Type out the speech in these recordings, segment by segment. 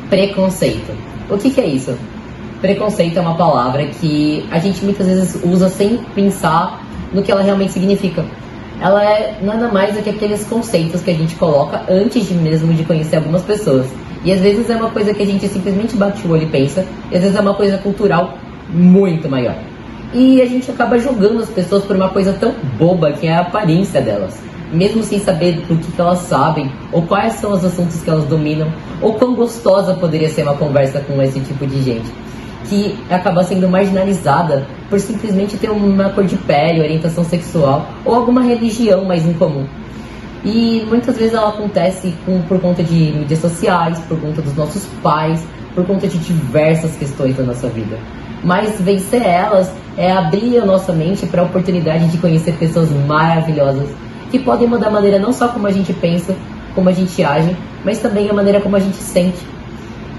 Preconceito. O que é isso? Preconceito é uma palavra que a gente muitas vezes usa sem pensar no que ela realmente significa. Ela é nada mais do que aqueles conceitos que a gente coloca antes de mesmo de conhecer algumas pessoas. E às vezes é uma coisa que a gente simplesmente bate o olho e pensa, e às vezes é uma coisa cultural muito maior. E a gente acaba julgando as pessoas por uma coisa tão boba que é a aparência delas. Mesmo sem saber do que elas sabem, ou quais são os assuntos que elas dominam, ou quão gostosa poderia ser uma conversa com esse tipo de gente, que acaba sendo marginalizada por simplesmente ter uma cor de pele, orientação sexual, ou alguma religião mais incomum. E muitas vezes ela acontece por conta de mídias sociais, por conta dos nossos pais, por conta de diversas questões da nossa vida. Mas vencer elas é abrir a nossa mente para a oportunidade de conhecer pessoas maravilhosas, que podem mudar a maneira não só como a gente pensa, como a gente age, mas também a maneira como a gente sente.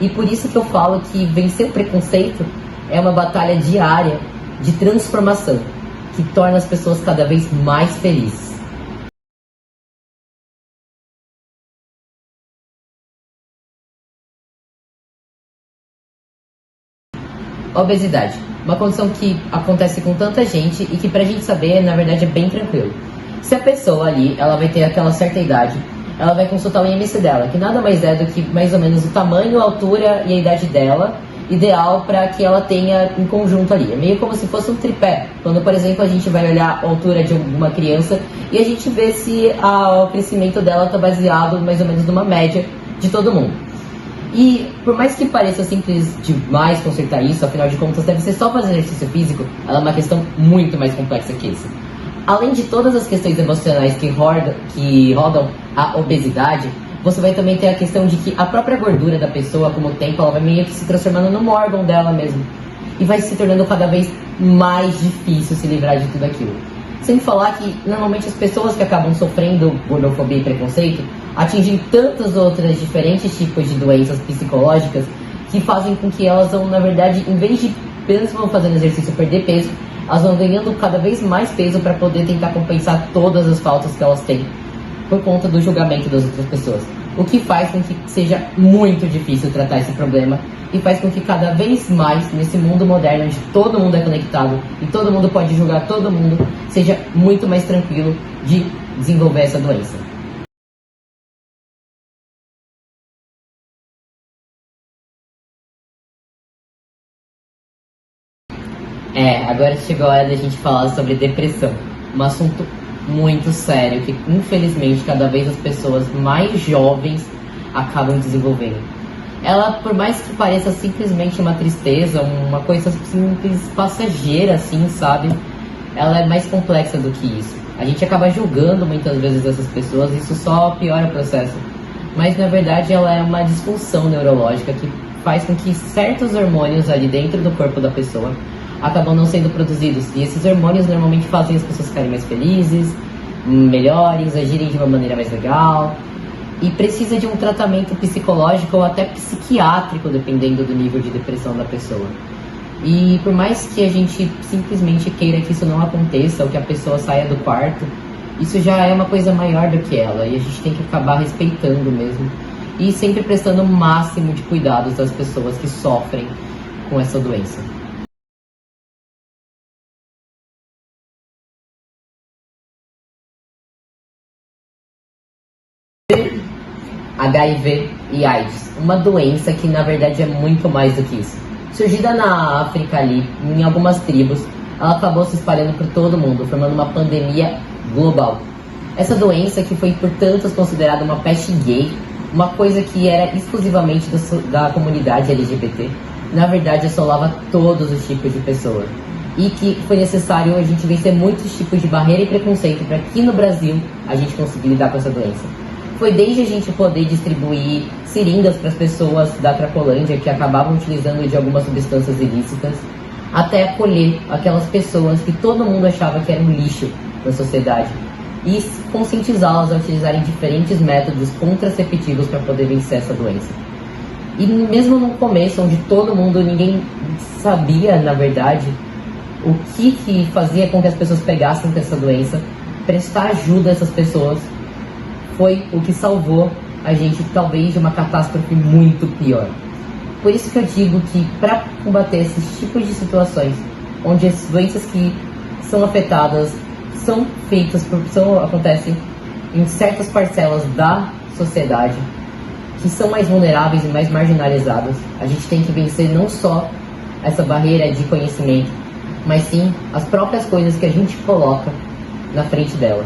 E por isso que eu falo que vencer o preconceito é uma batalha diária de transformação, que torna as pessoas cada vez mais felizes. Obesidade, uma condição que acontece com tanta gente e que pra gente saber, na verdade, é bem tranquilo. Se a pessoa ali, ela vai ter aquela certa idade, ela vai consultar o IMC dela, que nada mais é do que mais ou menos o tamanho, a altura e a idade dela, ideal para que ela tenha em conjunto ali. É meio como se fosse um tripé, quando, por exemplo, a gente vai olhar a altura de uma criança e a gente vê se o crescimento dela está baseado mais ou menos numa média de todo mundo. E por mais que pareça simples demais consertar isso, afinal de contas deve ser só fazer exercício físico, ela é uma questão muito mais complexa que isso. Além de todas as questões emocionais que rodam a obesidade, você vai também ter a questão de que a própria gordura da pessoa, com o tempo, ela vai meio que se transformando num órgão dela mesmo. E vai se tornando cada vez mais difícil se livrar de tudo aquilo. Sem falar que, normalmente, as pessoas que acabam sofrendo gordofobia e preconceito atingem tantos outros diferentes tipos de doenças psicológicas que fazem com que elas vão, na verdade, em vez de mesmo fazendo exercício perder peso, elas vão ganhando cada vez mais peso para poder tentar compensar todas as faltas que elas têm por conta do julgamento das outras pessoas. O que faz com que seja muito difícil tratar esse problema e faz com que cada vez mais, nesse mundo moderno onde todo mundo é conectado e todo mundo pode julgar todo mundo, seja muito mais tranquilo de desenvolver essa doença. Agora chegou a hora da gente falar sobre depressão, um assunto muito sério que infelizmente cada vez as pessoas mais jovens acabam desenvolvendo. Ela, por mais que pareça simplesmente uma tristeza, uma coisa simples, passageira assim, sabe? Ela é mais complexa do que isso. A gente acaba julgando muitas vezes essas pessoas e isso só piora o processo. Mas na verdade ela é uma disfunção neurológica que faz com que certos hormônios ali dentro do corpo da pessoa acabam não sendo produzidos. E esses hormônios normalmente fazem as pessoas ficarem mais felizes, melhores, agirem de uma maneira mais legal. E precisa de um tratamento psicológico ou até psiquiátrico, dependendo do nível de depressão da pessoa. E por mais que a gente simplesmente queira que isso não aconteça, ou que a pessoa saia do quarto, isso já é uma coisa maior do que ela. E a gente tem que acabar respeitando mesmo. E sempre prestando o máximo de cuidados das pessoas que sofrem com essa doença. HIV e AIDS, uma doença que na verdade é muito mais do que isso. Surgida na África ali, em algumas tribos, ela acabou se espalhando por todo o mundo, formando uma pandemia global. Essa doença que foi por tantos considerada uma peste gay, uma coisa que era exclusivamente da comunidade LGBT, na verdade assolava todos os tipos de pessoas. E que foi necessário a gente vencer muitos tipos de barreira e preconceito para que no Brasil a gente conseguir lidar com essa doença. Foi desde a gente poder distribuir seringas para as pessoas da Cracolândia que acabavam utilizando de algumas substâncias ilícitas, até acolher aquelas pessoas que todo mundo achava que eram um lixo na sociedade e conscientizá-las a utilizarem diferentes métodos contraceptivos para poder vencer essa doença. E mesmo no começo, onde todo mundo, ninguém sabia, na verdade, o que fazia com que as pessoas pegassem com essa doença, prestar ajuda a essas pessoas foi o que salvou a gente talvez de uma catástrofe muito pior. Por isso que eu digo que para combater esses tipos de situações, onde as doenças que são afetadas acontecem em certas parcelas da sociedade, que são mais vulneráveis e mais marginalizadas, a gente tem que vencer não só essa barreira de conhecimento, mas sim as próprias coisas que a gente coloca na frente dela.